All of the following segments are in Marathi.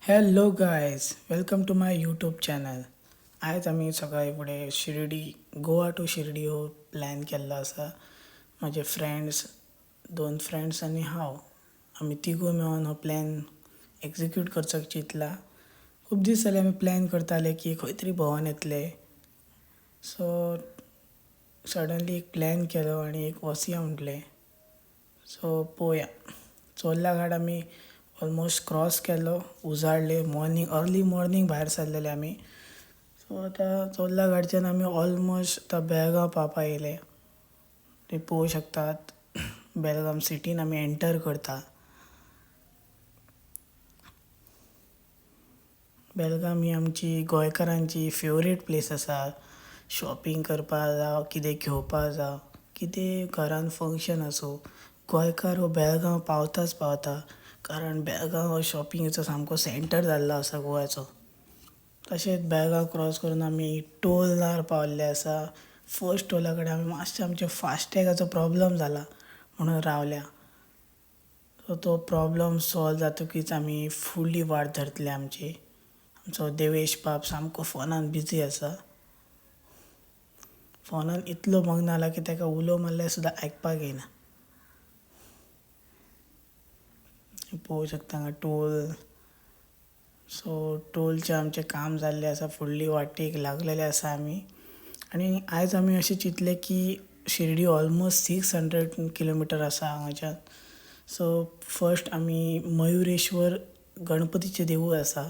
Hello guys, welcome to my YouTube channel. आयज आमी सकाळी फुडें शिर्डी गोवा टू शिर्डी हो प्लॅन केल्लो आसा. म्हजे फ्रेंड्स, दोन फ्रेंड्स आनी हांव, आमी तिगूय मेळून हो प्लॅन एक्झिक्यूट करचो चिंतला. खूब दीस जाले आमी प्लॅन करताले की खंय तरी भोंवून येतले. सो सडनली एक प्लॅन केलो आनी एक वसया म्हटलें. सो पळोवया. चोडल्या घाट आमी ऑलमोस्ट क्रॉस केलो. उजाडले मॉर्निंग अर्ली मॉर्निंग भायर सरलेले आमी. सो आतां चोडल्या घाटच्यान आमी ऑलमोस्ट आतां बेळगांव पावपा येयले. ते पळोवं शकतात बेळगाम सिटीन आमी एंटर करता. बेळगाम ही आमची गोंयकारांची फेवरेट प्लेस आसा. शॉपिंग करपा जावं कितें घेवपा जावं कितें घरान फंक्शन आसूं, गोंयकार हो बेळगांव पावताच पावता. कारण बेळगांव हो शॉपिंगेचो सामको सेंटर जाल्लो आसा गोव्याचो. तशेंच बेळगांव क्रॉस करून आमी टोलार पावल्ले आसा. फर्स्ट टोला कडेन आमी मातशें आमचे फास्टॅगाचो प्रॉब्लम जाला म्हणून रावल्या. सो तो प्रॉब्लम सॉल्व जातकीच आमी फुडली वाट धरतले आमची. आमचो देवेश बाब सामको फोनान बिजी आसा. फोनान इतलो मग्न जाला की ताका उलो मारल्यार सुद्दां आयकपाक येना. पळोवं शकता हांगा टोल. सो टोलचें आमचें काम जाल्लें आसा. फुडली वाटेक लागलेले आसा आमी. आनी आयज आमी अशें चिंतलें की शिर्डी ऑलमोस्ट 600 किलोमिटर आसा हांगाच्यान. सो फर्स्ट आमी मयुरेश्वर गणपतीचें देवूळ आसा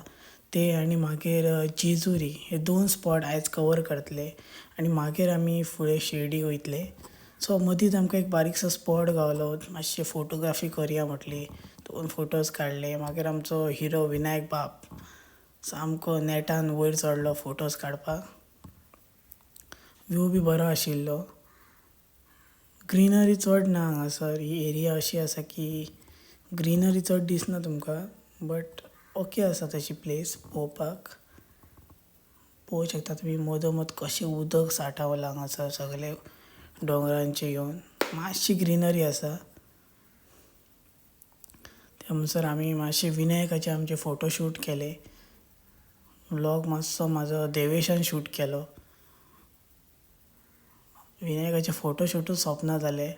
ते आनी मागीर जेजुरी हे दोन स्पॉट आयज कवर करतले आनी मागीर आमी फुडें शिर्डी वयतले. सो मदींच आमकां एक बारीकसो स्पॉट गावलो. मातशें फोटोग्राफी करया म्हटली. दोन फोटोज काडले. मागीर आमचो हिरो विनायक बाब सामको नेटान वयर चडलो फोटोज काडपाक. व्यू बी बरो आशिल्लो. ग्रीनरी चड ना हांगासर. ही एरिया अशी आसा की ग्रीनरी चड दिसना तुमकां, बट ओके आसा तशी प्लेस पळोवपाक. पळोवं शकता तुमी मदोमद कशें उदक सांठवलां हांगासर सगळे दोंगरांचे येवन. मातशी ग्रीनरी आसा. त्या म्हणसर आमी मातशे विनायकाचे आमचे फोटोशूट केले. व्लॉग मातसो म्हाजो देवेशान शूट केलो. विनायकाचे फोटोशूटूच सोंपना जालें.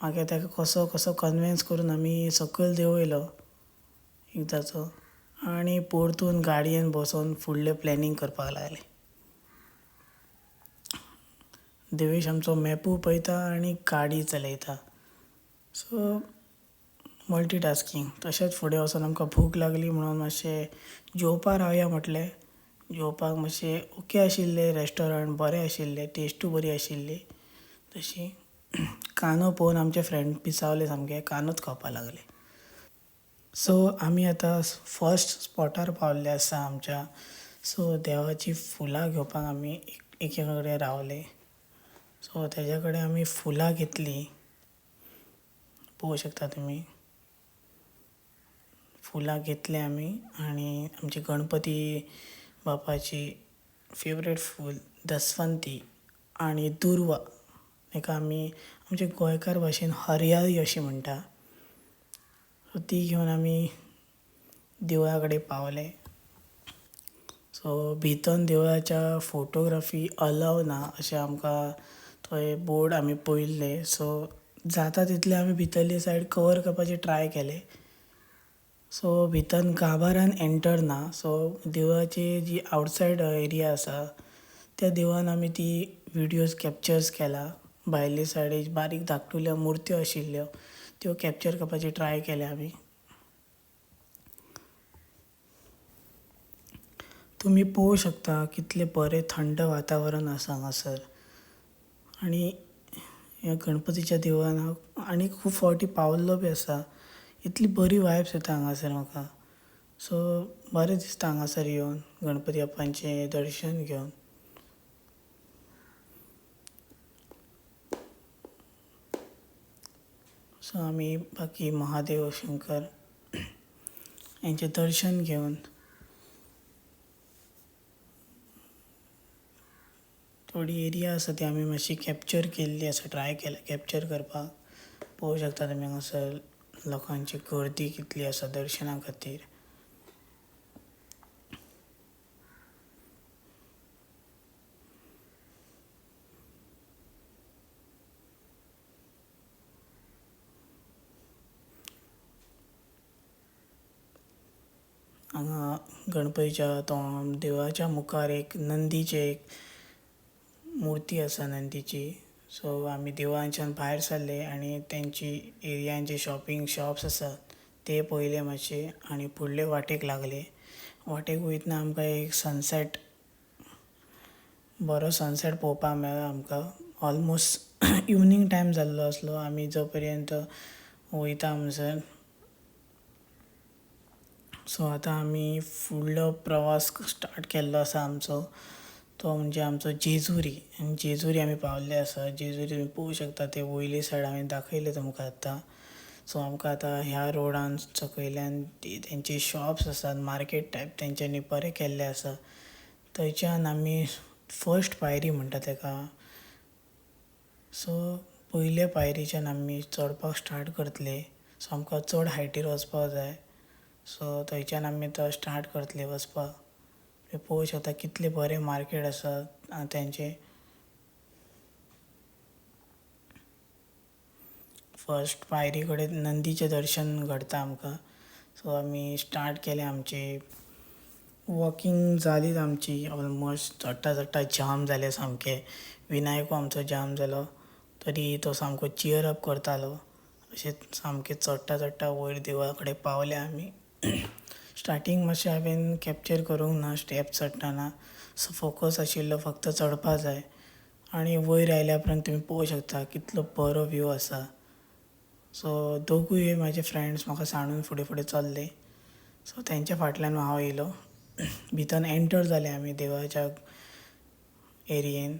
मागीर ताका कसो कसो कन्विन्स करून आमी सकयल देंवयलो एकदांचो आनी परतून गाडयेन बसोन फुडलें प्लॅनिंग करपाक लागले. देवेश आमचो मॅपूय पळयता आनी गाडी चलयता. सो मल्टीटास्कींग. तशेंच फुडें वचोन आमकां भूक लागली म्हणून मातशें जेवपा रावया म्हटलें. जेवपाक मातशें ओके आशिल्लें रेस्टॉरंट, बरें आशिल्लें, टेस्टूय बरी आशिल्ली तशी. कांदो पळोवन आमचे फ्रेंड पिसावले सामके. कांदोच खावपाक लागले. सो आमी आतां फर्स्ट स्पॉटार पावल्ले आसा आमच्या. सो देवाची फुलां घेवपाक आमी एके कडेन रावले. सो तेज्या कडेन आमी फुलां घेतलीं. पळोवं शकता तुमी. फुलां घेतले आमी आनी आमची गणपती बापाची फेवरेट फूल दसवंती आनी दुर्वा ताका आमी आमचे गोंयकार भाशेन हरयाळी अशी म्हणटा. सो ती घेवन आमी देवळा कडेन पावले. सो भितन देवळाच्या फोटोग्राफी अलाव ना अशें आमकां थंय बोर्ड आमी पळयल्ले. सो जाता तितले आमी भितरली सायड कवर करपाचे ट्राय केले. सो भितन गाभाऱ्यान एंटर ना. सो देवळाची जी आवटसायड एरिया आसा त्या देवळान आमी ती विडियोज कॅप्चर्स केला. भायले सायडीक बारीक धाकटुल्यो मुर्त्यो आशिल्ल्यो त्यो कॅप्चर करपाची ट्राय केले आमी. तुमी पळोवं शकता कितलें बरें थंड वातावरण आसा हांगासर. आनी ह्या गणपतीच्या देवळान हांव आनी खूब फावटी पावल्लो बी आसा. इतली बरी वायब्स येता हांगासर म्हाका. सो बरें दिसता हांगासर येवन गणपती बाप्पाचें दर्शन घेवन. सो आमी बाकी महादेव शंकर हेंचें दर्शन घेवन थोडी एरिया आसा ती आमी मातशी कॅप्चर केल्ली आसा. ट्राय केला कॅप्चर करपाक. पळोवं शकता तुमी हांगासर लोकांची गर्दी कितली आसा दर्शना खातीर. हांगा गणपतीच्या देवाच्या मुखार एक नंदीचे एक मूर्ती आसा नंदीची. सो आमी देवळांच्यान भायर सरले आनी तेंची एरियान जे शॉपिंग शॉप्स आसात ते पयले मातशे आनी फुडले वाटेक लागले. वाटेक वयतना आमकां एक सनसेट बरो सनसेट पळोवपाक मेळ्ळो आमकां. ऑलमोस्ट इवनींग टायम जाल्लो आसलो आमी जो पर्यंत वयता हांगसर. सो आतां आमी फुडलो प्रवास स्टार्ट केल्लो आसा आमचो, तो म्हणजे आमचो जेजुरी. आनी जेजुरी आमी पावल्ले आसा. जेजुरी तुमी पळोवंक शकता ते वयले सायड हांवें दाखयले तुमकां आतां. सो आमकां आतां ह्या रोडान सकयल्यान तेंचे शॉप्स आसात, मार्केट टायप तेंच्यांनी बरें केल्लें आसा. थंयच्यान आमी फर्स्ट पायरी म्हणटा तेका. सो पयले पायरीच्यान आमी चडपाक स्टार्ट करतले. सो आमकां चड हायटीर वचपाक जाय. सो थंयच्यान आमी आतां स्टार्ट करतले वचपाक. तुमी पळोवंक शकता कितले बरे मार्केट आसा तेंचे. फर्स्ट पायरी कडेन नंदीचें दर्शन घडटा आमकां. सो आमी स्टार्ट केलें आमचें वॉकिंग जालीच आमची ऑलमोस्ट. चडटा चडटा जाम जालें सामकें. विनायकूय आमचो जाम जालो तरी तो सामको चियर अप करतालो. अशें सामकें चडटा चडटा वयर देवळा कडेन पावले आमी. स्टार्टींग मातशें हांवें कॅप्चर करूंक ना स्टेप चडटाना. सो फोकस आशिल्लो फक्त चडपा जाय. आनी वयर आयल्या उपरांत तुमी पळोवंक शकता कितलो बरो व्यू आसा. सो दोगूय म्हाजे फ्रेंड्स म्हाका सांडून फुडें फुडें चल्ले. सो तेंच्या फाटल्यान हांव येयलो. भितर एंटर जाले आमी देवाच्या एरियेन.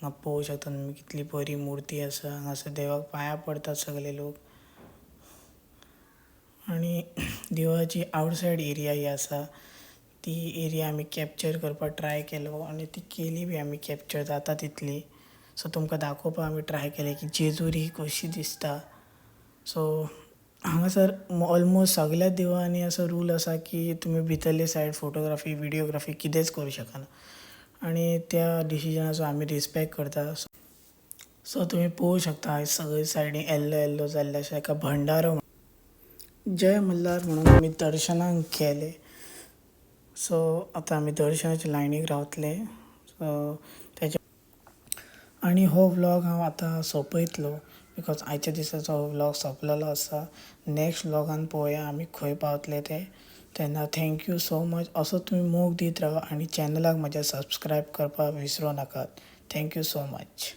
हांगा पळोवंक शकता तुमी कितली बरी मुर्ती आसा. हांगासर देवाक पांयां पडटात सगळे लोक. आनी देवाची आवटसायड एरिया ही आसा ती एरिया आमी कॅप्चर करपाक ट्राय केलो आनी ती केली बी आमी कॅप्चर जाता तितली. सो तुमकां दाखोवपाक आमी ट्राय केलें की जेजुरी कशी दिसता. सो हांगासर ऑलमोस्ट सगळ्या देवळांनी असो रूल आसा की तुमी भितरले सायड फोटोग्राफी विडियोग्राफी कितेंच करूं शकना. आनी त्या डिसिजनाचो आमी रिस्पेक्ट करता. सो तुमी पळोवंक शकता सगळे सायडीन येल्लो येल्लो जाल्ले आसा एका भंडारो जय मल्हार म्हणून आमी दर्शनाक गेले. सो आतां आमी दर्शनाच्या लायनीक रावतले. सो तेच्या आनी हो व्लॉग हांव आतां सोंपयतलो बिकॉज आयच्या दिसाचो हो व्लॉग सोंपलेलो आसा. नेक्स्ट व्लॉगान पळोवया आमी खंय पावतले ते. तेन्ना थँक्यू सो मच. असो तुमी मोग दीत रावा आनी चॅनलाक म्हज्या सबस्क्रायब करपाक विसरूं नाकात. Thank you so much.